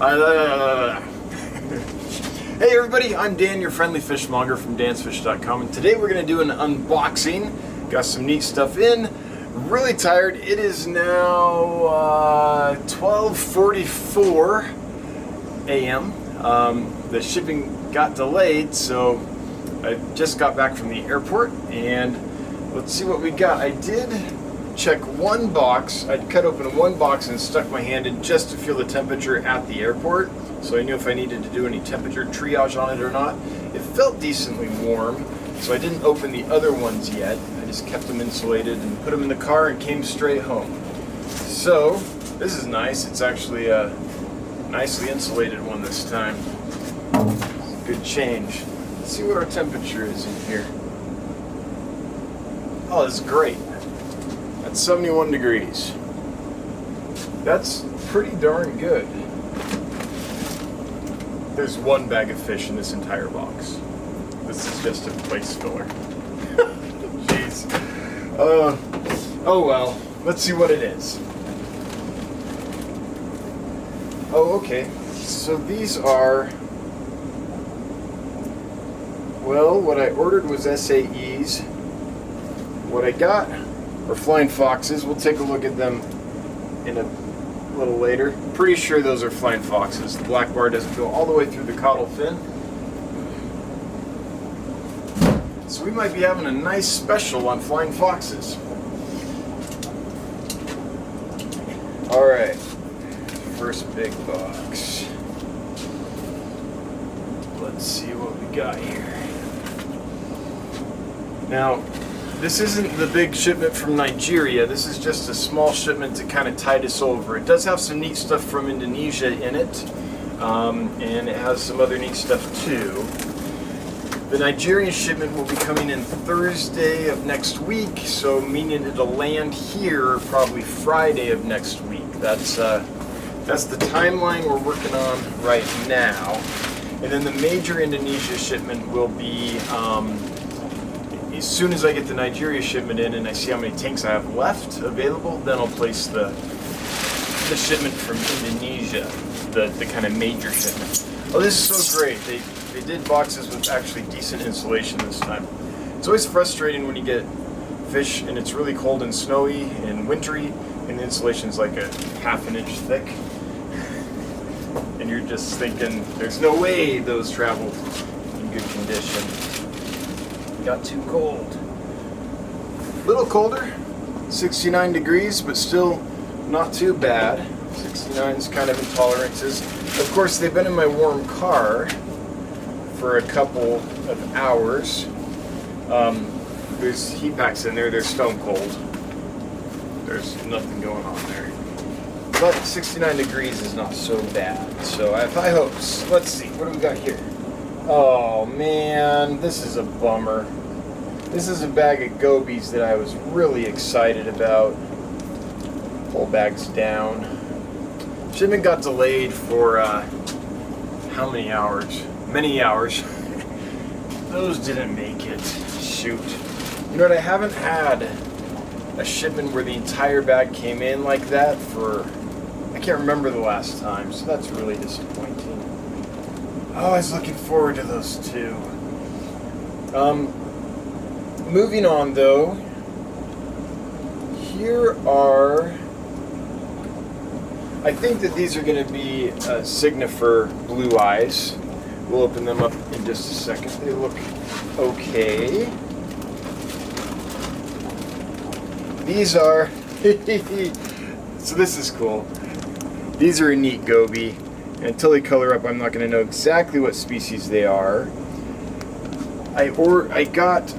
Hey everybody, I'm Dan, your friendly fishmonger from dansfish.com, and today we're going to do an unboxing. Got some neat stuff in. Really tired. It is now 12:44 a.m. The shipping got delayed, so I just got back from the airport, and let's see what we got. I did check one box. I'd cut open one box and stuck my hand in just to feel the temperature at the airport, so I knew if I needed to do any temperature triage on it or not. It felt decently warm, so I didn't open the other ones yet. I just kept them insulated and put them in the car and came straight home. So this is nice. It's actually a nicely insulated one this time. Good change. Let's see what our temperature is in here. Oh, this is great. That's 71 degrees. That's pretty darn good. There's one bag of fish in this entire box. This is just a place filler. Jeez. Oh well. Let's see what it is. Oh, okay. So these are, well, what I ordered was SAEs. What I got are flying foxes. We'll take a look at them in a little later. Pretty sure those are flying foxes. The black bar doesn't go all the way through the caudal fin. So we might be having a nice special on flying foxes. Alright, first big box. Let's see what we got here. Now, this isn't the big shipment from Nigeria. This is just a small shipment to kind of tide us over. It does have some neat stuff from Indonesia in it, and it has some other neat stuff too. The Nigerian shipment will be coming in Thursday of next week, so meaning it'll land here probably Friday of next week. That's the timeline we're working on right now. And then the major Indonesia shipment will be as soon as I get the Nigeria shipment in and I see how many tanks I have left available, then I'll place the shipment from Indonesia, the kind of major shipment. Oh, this is so great. They did boxes with actually decent insulation this time. It's always frustrating when you get fish and it's really cold and snowy and wintry and the insulation's like a half an inch thick. And you're just thinking, there's no way those travel in good condition. Got too cold. A little colder, 69 degrees, but still not too bad. 69 is kind of intolerances. Of course, they've been in my warm car for a couple of hours. There's heat packs in there, they're stone cold. There's nothing going on there. But 69 degrees is not so bad, so I have high hopes. Let's see, what do we got here? Oh man, this is a bummer. This is a bag of gobies that I was really excited about. Whole bag's down. Shipment got delayed for how many hours? Many hours. Those didn't make it. Shoot. You know what, I haven't had a shipment where the entire bag came in like that for, I can't remember the last time, so that's really disappointing. Oh, I was looking forward to those two. Moving on though, here are, I think that these are going to be Signifer blue eyes. We'll open them up in just a second. They look okay. These are, so this is cool. These are a neat goby. Until they color up, I'm not going to know exactly what species they are. I got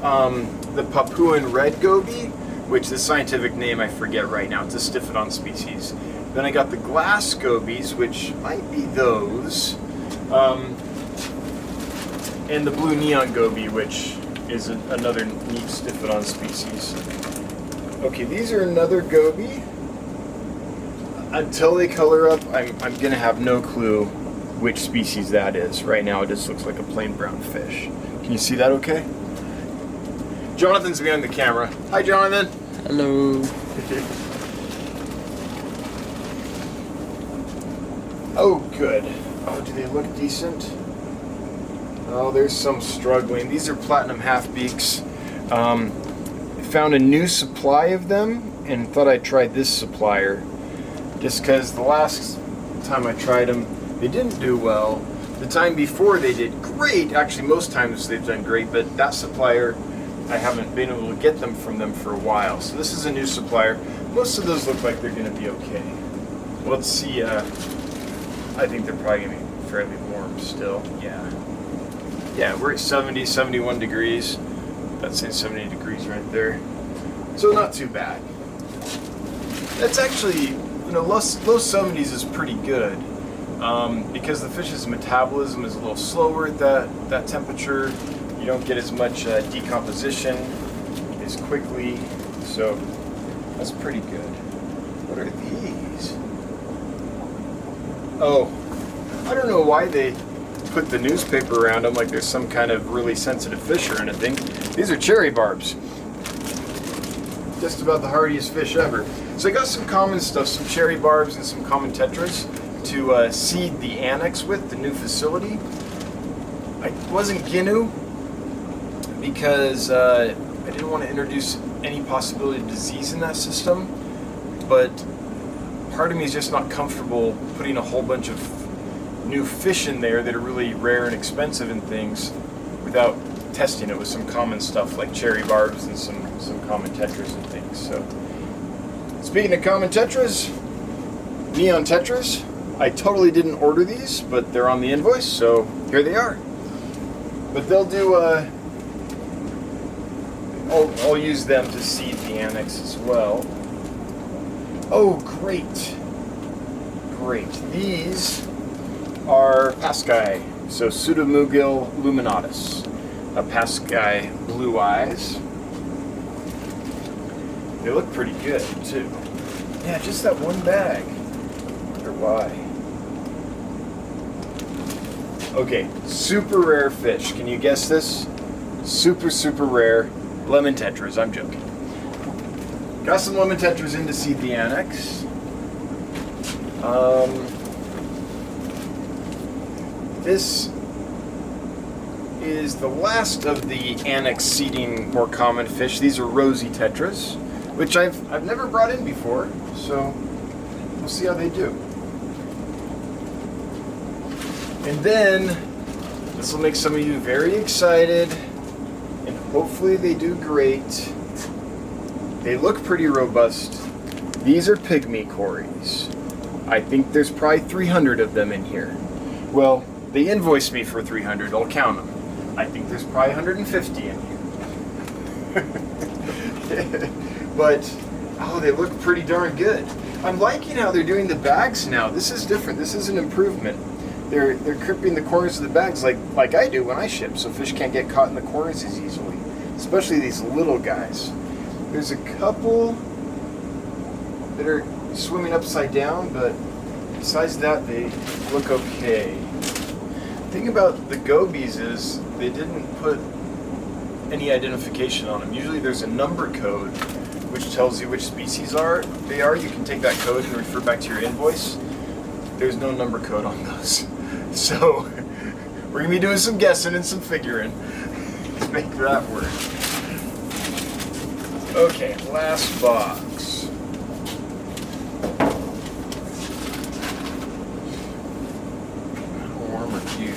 the Papuan red goby, which the scientific name I forget right now. It's a Stiphodon species. Then I got the glass gobies, which might be those, and the blue neon goby, which is another neat Stiphodon species. Okay, these are another goby. Until they color up, I'm going to have no clue which species that is. Right now it just looks like a plain brown fish. Can you see that okay? Jonathan's behind the camera. Hi, Jonathan. Hello. Oh, good. Oh, do they look decent? Oh, there's some struggling. These are platinum half-beaks. Found a new supply of them and thought I'd try this supplier. Just because the last time I tried them, they didn't do well. The time before they did great. Actually, most times they've done great, but that supplier, I haven't been able to get them from them for a while. So this is a new supplier. Most of those look like they're going to be okay. Let's see. I think they're probably going to be fairly warm still. Yeah, we're at 70, 71 degrees. That's saying 70 degrees right there. So not too bad. That's actually, low 70s is pretty good. Because the fish's metabolism is a little slower at that temperature. You don't get as much decomposition as quickly. So that's pretty good. What are these? Oh, I don't know why they put the newspaper around them like there's some kind of really sensitive fish or anything. These are cherry barbs. Just about the hardiest fish ever. So I got some common stuff, some cherry barbs and some common tetras to seed the annex with, the new facility. I wasn't gonna because I didn't want to introduce any possibility of disease in that system, but part of me is just not comfortable putting a whole bunch of new fish in there that are really rare and expensive and things without testing it with some common stuff like cherry barbs and some common tetras and things. So speaking of common tetras, neon tetras, I totally didn't order these, but they're on the invoice, so here they are. But they'll do I'll use them to seed the annex as well. Oh, great. These are Pascae, so Pseudomugil luminatus, a Pascae blue eyes. They look pretty good too. Yeah, just that one bag. I wonder why. Okay, super rare fish. Can you guess this? Super rare lemon tetras. I'm joking. Got some lemon tetras in to seed the annex. This is the last of the annex seeding more common fish. These are rosy tetras, which I've never brought in before, so we'll see how they do. And then this will make some of you very excited, and hopefully they do great. They look pretty robust. These are pygmy cories. I think there's probably 300 of them in here. Well, they invoiced me for 300. I'll count them. I think there's probably 150 in here. But, oh, they look pretty darn good. I'm liking how they're doing the bags now. This is different. This is an improvement. They're crimping the corners of the bags like I do when I ship, so fish can't get caught in the corners as easily. Especially these little guys. There's a couple that are swimming upside down, but besides that, they look okay. The thing about the gobies is they didn't put any identification on them. Usually there's a number code which tells you which species they are. You can take that code and refer back to your invoice. There's no number code on those. So we're going to be doing some guessing and some figuring to make that work. Okay, last box. How warm are you?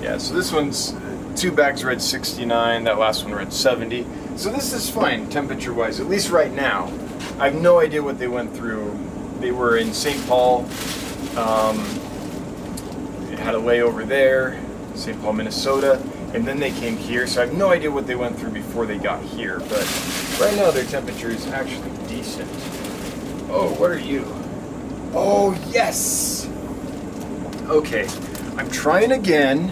Yeah, so this one's 2 bags read 69, that last one read 70. So this is fine temperature-wise, at least right now. I have no idea what they went through. They were in St. Paul. It had a layover there, St. Paul, Minnesota, and then they came here. So I have no idea what they went through before they got here. But right now their temperature is actually decent. Oh, what are you? Oh, yes! Okay, I'm trying again.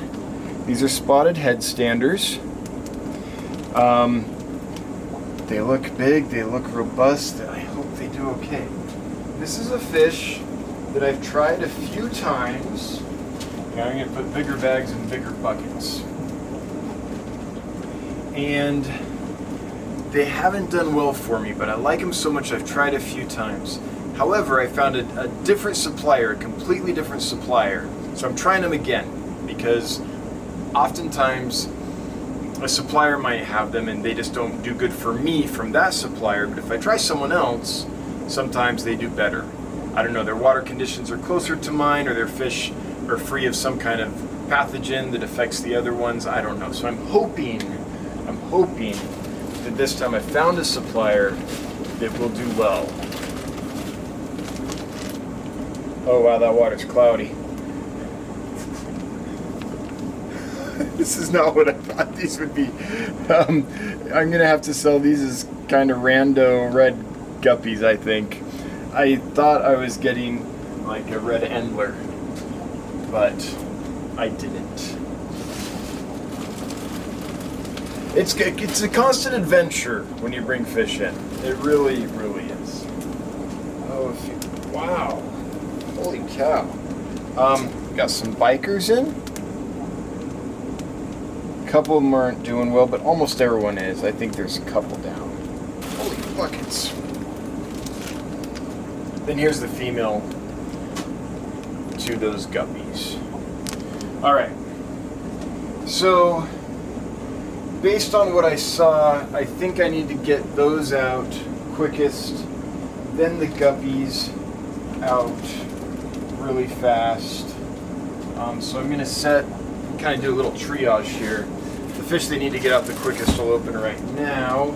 These are spotted headstanders. They look big, they look robust. I hope they do okay. This is a fish that I've tried a few times. Now I'm going to put bigger bags in bigger buckets. And They haven't done well for me, but I like them so much I've tried a few times. However, I found a different supplier, a completely different supplier. So I'm trying them again, because oftentimes a supplier might have them and they just don't do good for me from that supplier, but if I try someone else, sometimes they do better. I don't know, their water conditions are closer to mine, or their fish are free of some kind of pathogen that affects the other ones. I don't know. So I'm hoping that this time I found a supplier that will do well. Oh wow, that water's cloudy. This is not what I thought these would be. I'm gonna have to sell these as kind of rando red guppies, I think. I thought I was getting like a red endler, but I didn't. It's a constant adventure when you bring fish in. It really, really is. Oh, wow. Holy cow. Got some bikers in. A couple of them aren't doing well, but almost everyone is. I think there's a couple down. Holy buckets. Then here's the female to those guppies. Alright. So, based on what I saw, I think I need to get those out quickest, then the guppies out really fast. So I'm going to kind of do a little triage here. The fish they need to get out the quickest will open right now.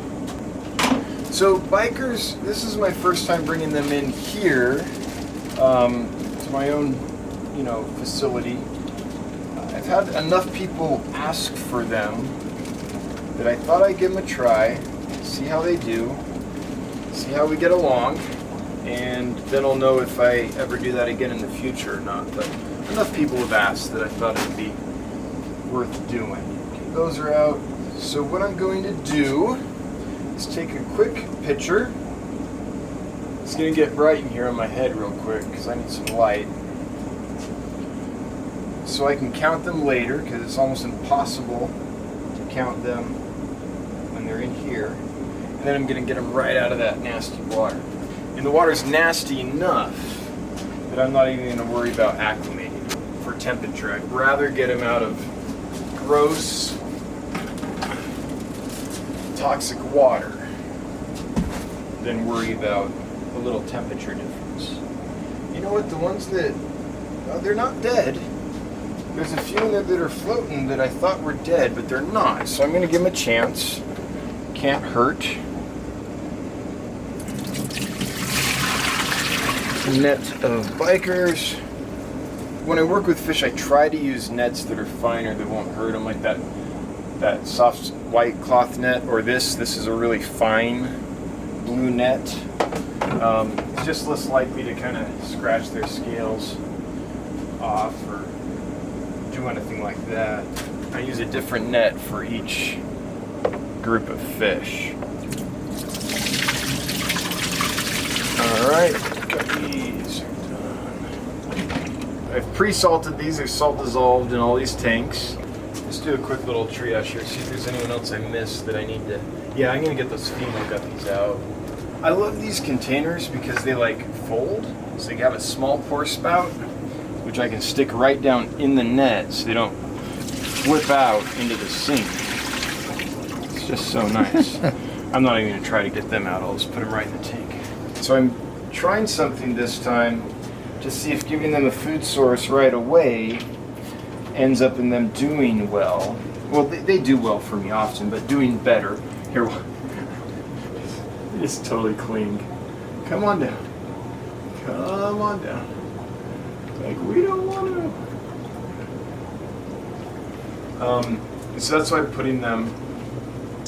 So bikers, this is my first time bringing them in here to my own, facility. I've had enough people ask for them that I thought I'd give them a try, see how they do, see how we get along, and then I'll know if I ever do that again in the future or not. But enough people have asked that I thought it'd be worth doing. Okay, those are out. So what I'm going to do is take a quick picture. It's going to get bright in here on my head real quick because I need some light. So I can count them later, because it's almost impossible to count them when they're in here. And then I'm going to get them right out of that nasty water. And the water's nasty enough that I'm not even going to worry about acclimating for temperature. I'd rather get them out of gross, toxic water than worry about a little temperature difference. You know what? The ones that, they're not dead. There's a few in there that are floating that I thought were dead, but they're not. So I'm going to give them a chance. Can't hurt. Net of bikers. When I work with fish, I try to use nets that are finer, that won't hurt them, like that soft white cloth net, or this is a really fine blue net. It's just less likely to kind of scratch their scales off or do anything like that. I use a different net for each group of fish. Alright, guppies are done. I've pre-salted these, they're salt dissolved in all these tanks. Let's do a quick little triage here, see if there's anyone else I missed that I need to... Yeah, I'm going to get those female guppies out. I love these containers because they fold, so they have a small pour spout, which I can stick right down in the net so they don't flip out into the sink. It's just so nice. I'm not even going to try to get them out, I'll just put them right in the tank. So I'm trying something this time to see if giving them a food source right away ends up in them doing well. Well, they do well for me often, but doing better. Here, it's totally clean. Come on down. Come on down. Like, we don't want to. So that's why I'm putting them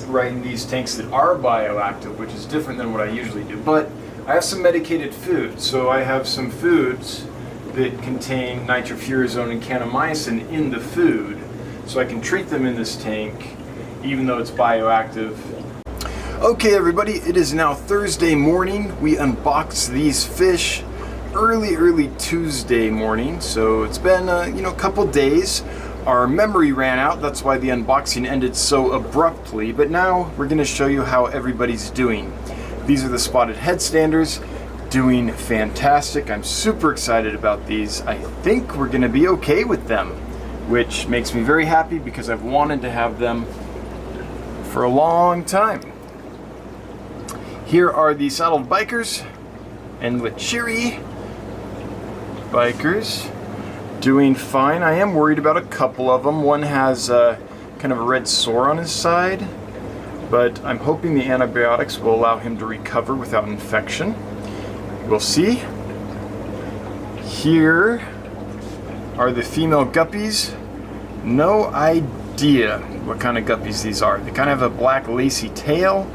right in these tanks that are bioactive, which is different than what I usually do. But I have some medicated food. So I have some foods that contain nitrofurazone and kanamycin in the food. So I can treat them in this tank, even though it's bioactive. Okay, everybody, it is now Thursday morning. We unboxed these fish early Tuesday morning, so it's been a couple days. Our memory ran out, that's why the unboxing ended so abruptly, but now we're going to show you how everybody's doing. These are the spotted headstanders, doing fantastic. I'm super excited about these. I think we're going to be okay with them, which makes me very happy because I've wanted to have them for a long time. Here are the saddled bikers and the cheery bikers. Doing fine. I am worried about a couple of them. One has kind of a red sore on his side, but I'm hoping the antibiotics will allow him to recover without infection. We'll see. Here are the female guppies. No idea what kind of guppies these are. They kind of have a black lacy tail,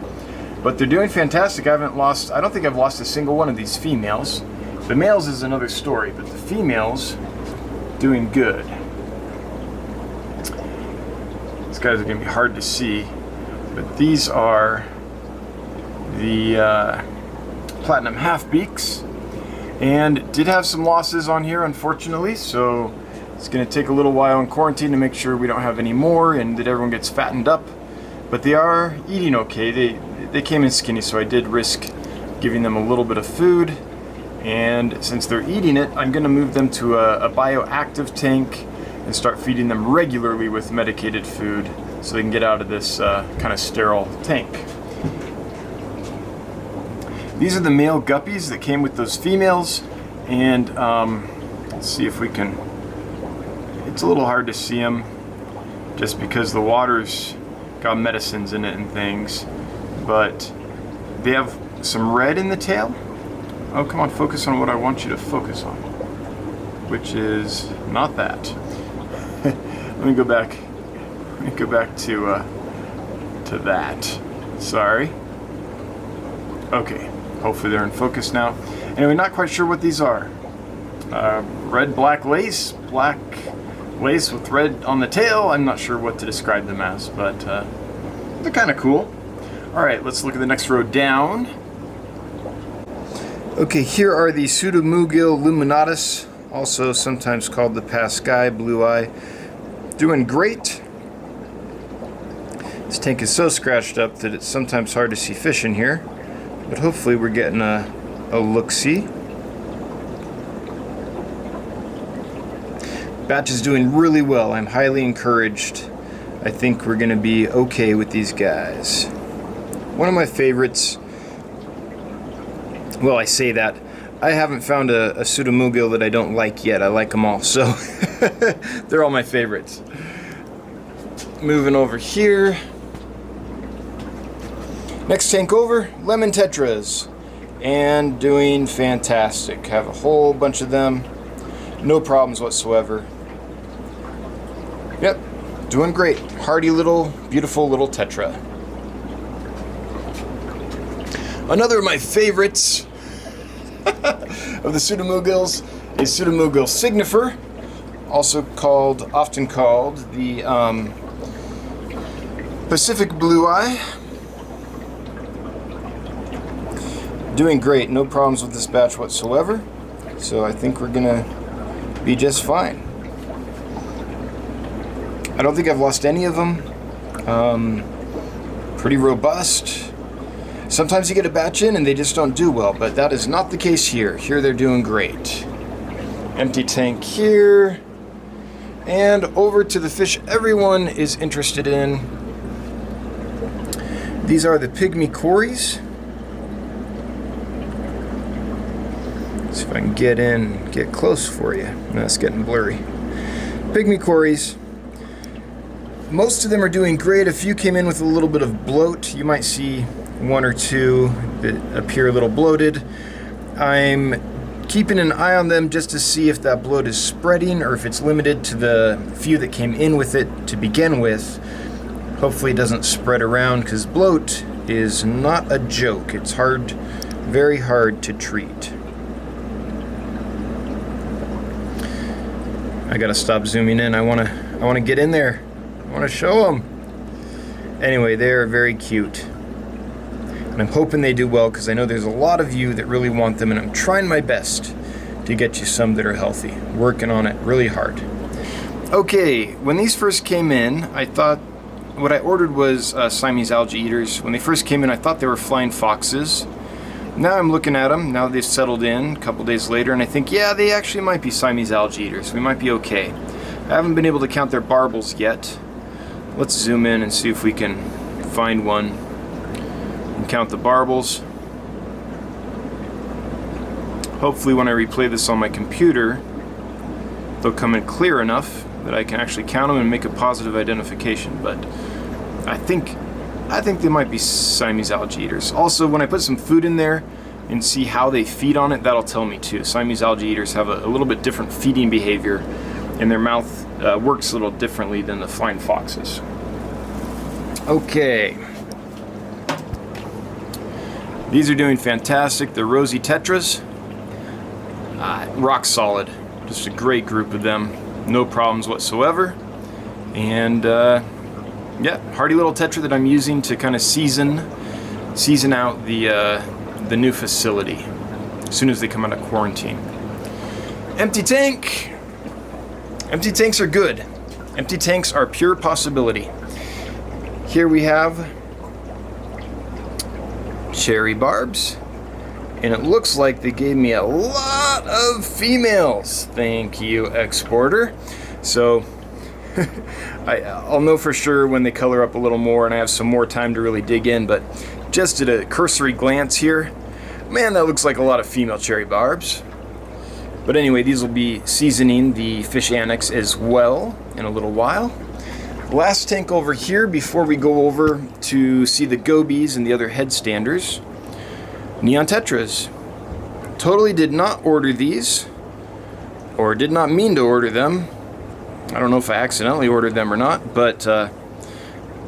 but they're doing fantastic. I don't think I've lost a single one of these females. The males is another story, but the females doing good. These guys are going to be hard to see, but these are the platinum half-beaks, and did have some losses on here, unfortunately, so it's going to take a little while in quarantine to make sure we don't have any more and that everyone gets fattened up, but they are eating okay. They came in skinny, so I did risk giving them a little bit of food. And since they're eating it, I'm going to move them to a bioactive tank and start feeding them regularly with medicated food so they can get out of this kind of sterile tank. These are the male guppies that came with those females, and let's see if we can, it's a little hard to see them just because the water's got medicines in it and things, but they have some red in the tail. Oh, come on, focus on what I want you to focus on, which is not that. Let me go back to that. Sorry. Okay, hopefully they're in focus now. Anyway, not quite sure what these are. Red, black lace with red on the tail. I'm not sure what to describe them as, but they're kind of cool. All right, let's look at the next row down. Okay, here are the Pseudomugil luminatus, also sometimes called the Paskai blue eye. Doing great. This tank is so scratched up that it's sometimes hard to see fish in here, but hopefully we're getting a look-see. Batch is doing really well. I'm highly encouraged. I think we're going to be okay with these guys. One of my favorites. Well, I say that. I haven't found a Pseudomugil that I don't like yet. I like them all, so they're all my favorites. Moving over here. Next tank over, lemon tetras. And doing fantastic. Have a whole bunch of them. No problems whatsoever. Yep, doing great. Hardy little, beautiful little tetra. Another of my favorites of the Pseudomugils is Pseudomugil signifer, often called the Pacific blue eye. Doing great, no problems with this batch whatsoever, so I think we're gonna be just fine. I don't think I've lost any of them. Pretty robust. Sometimes you get a batch in and they just don't do well, but that is not the case here. Here they're doing great. Empty tank here. And over to the fish everyone is interested in. These are the pygmy cories. See if I can get close for you. That's getting blurry. Pygmy cories. Most of them are doing great. A few came in with a little bit of bloat. You might see one or two that appear a little bloated. I'm keeping an eye on them just to see if that bloat is spreading or if it's limited to the few that came in with it to begin with. Hopefully it doesn't spread around, because bloat is not a joke. It's hard, very hard to treat. I gotta stop zooming in. I wanna get in there. I wanna show them. Anyway, they're very cute. And I'm hoping they do well, because I know there's a lot of you that really want them, and I'm trying my best to get you some that are healthy. Working on it really hard. Okay, when these first came in, I thought what I ordered was Siamese algae eaters. When they first came in, I thought they were flying foxes. Now I'm looking at them, now they've settled in a couple days later, and I think, yeah, they actually might be Siamese algae eaters. We might be okay. I haven't been able to count their barbels yet. Let's zoom in and see if we can find one and count the barbels. Hopefully when I replay this on my computer, they'll come in clear enough that I can actually count them and make a positive identification. But I think they might be Siamese algae eaters. Also, when I put some food in there and see how they feed on it, that'll tell me too. Siamese algae eaters have a little bit different feeding behavior, and their mouth works a little differently than the flying foxes. Okay. These are doing fantastic. The rosy tetras, rock solid. Just a great group of them. No problems whatsoever. And yeah, hardy little tetra that I'm using to kind of season out the new facility as soon as they come out of quarantine. Empty tank. Empty tanks are good. Empty tanks are pure possibility. Here we have cherry barbs, and it looks like they gave me a lot of females. Thank you, exporter. So I'll know for sure when they color up a little more and I have some more time to really dig in, but just at a cursory glance here, man, that looks like a lot of female cherry barbs. But anyway, these will be seasoning the fish annex as well in a little while. Last tank over here before we go over to see the gobies and the other headstanders. Neon tetras. Totally did not order these, or did not mean to order them. I don't know if I accidentally ordered them or not, but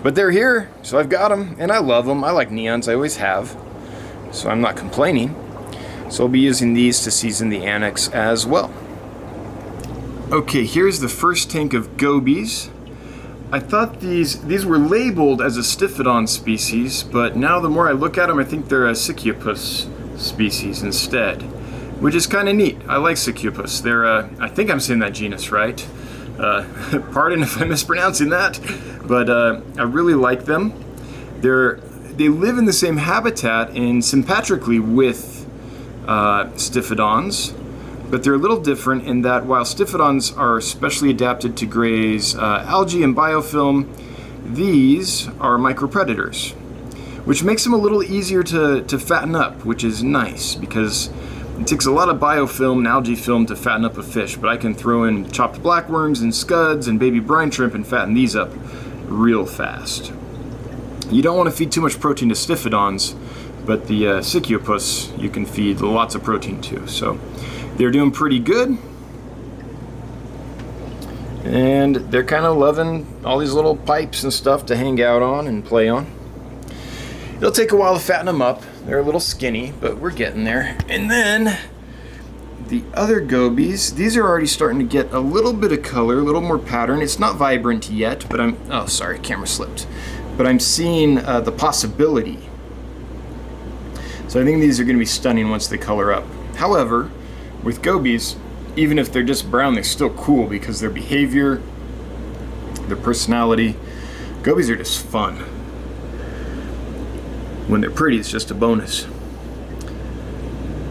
they're here, so I've got them, and I love them. I like neons, I always have, so I'm not complaining. So I'll be using these to season the annex as well. Okay, here's the first tank of gobies. I thought these were labeled as a Stiphodon species, but now the more I look at them, I think they're a Sicyopus species instead, which is kind of neat. I like Sicyopus. They're I think I'm saying that genus right. Pardon if I'm mispronouncing that, but I really like them. They live in the same habitat and sympatrically with Stiphodons, but they're a little different in that while Stiphodons are specially adapted to graze algae and biofilm, these are micropredators, which makes them a little easier to fatten up, which is nice because it takes a lot of biofilm and algae film to fatten up a fish, but I can throw in chopped blackworms and scuds and baby brine shrimp and fatten these up real fast. You don't want to feed too much protein to Stiphodons, but the Sicyopus you can feed lots of protein to. So they're doing pretty good. And they're kind of loving all these little pipes and stuff to hang out on and play on. It'll take a while to fatten them up. They're a little skinny, but we're getting there. And then the other gobies, these are already starting to get a little bit of color, a little more pattern. It's not vibrant yet, but oh, sorry, camera slipped. But I'm seeing the possibility. So I think these are going to be stunning once they color up. However, with gobies, even if they're just brown, they're still cool because their behavior, their personality. Gobies are just fun. When they're pretty, it's just a bonus.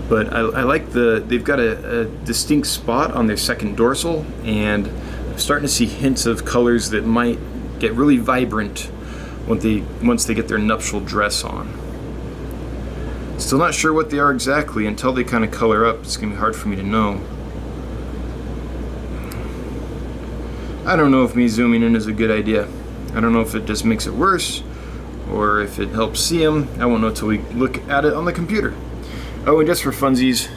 But I like they've got a distinct spot on their second dorsal, and I'm starting to see hints of colors that might get really vibrant once they get their nuptial dress on. Still not sure what they are exactly until they kind of color up. It's going to be hard for me to know. I don't know if me zooming in is a good idea. I don't know if it just makes it worse or if it helps see them. I won't know until we look at it on the computer. Oh, and just for funsies,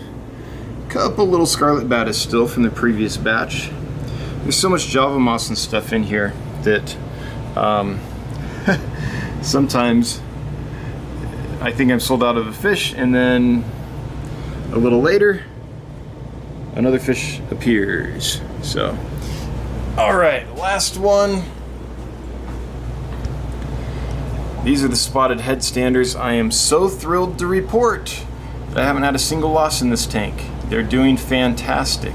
a couple little scarlet batis still from the previous batch. There's so much Java moss and stuff in here that sometimes I think I'm sold out of a fish, and then a little later another fish appears. So, all right, last one. These are the spotted headstanders. I am so thrilled to report that I haven't had a single loss in this tank. They're doing fantastic.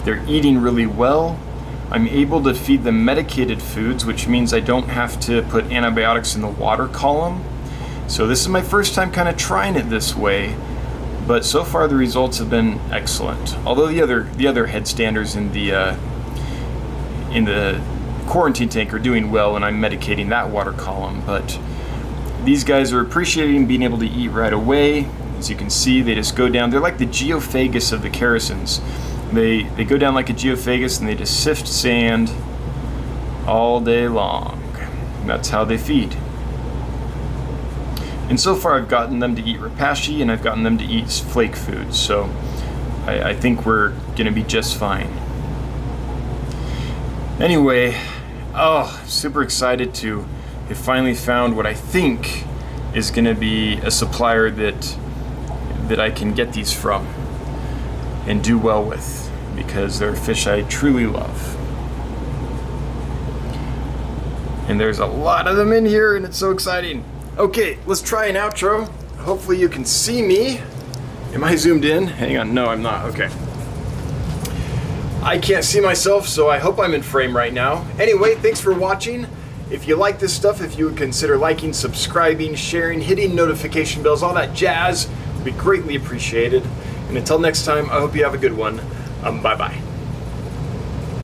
They're eating really well. I'm able to feed them medicated foods, which means I don't have to put antibiotics in the water column. So this is my first time kind of trying it this way, but so far the results have been excellent. Although the other headstanders in the quarantine tank are doing well, and I'm medicating that water column, but these guys are appreciating being able to eat right away. As you can see, they just go down. They're like the geophagus of the characins. They go down like a geophagus and they just sift sand all day long. And that's how they feed. And so far I've gotten them to eat rapashi and I've gotten them to eat flake foods, so I think we're gonna be just fine. Anyway, super excited to have finally found what I think is gonna be a supplier that I can get these from and do well with, because they're fish I truly love. And there's a lot of them in here and it's so exciting. Okay, let's try an outro. Hopefully you can see me. Am I zoomed in? Hang on, no, I'm not, okay. I can't see myself, so I hope I'm in frame right now. Anyway, thanks for watching. If you like this stuff, if you would consider liking, subscribing, sharing, hitting notification bells, all that jazz, would be greatly appreciated. And until next time, I hope you have a good one. Bye-bye.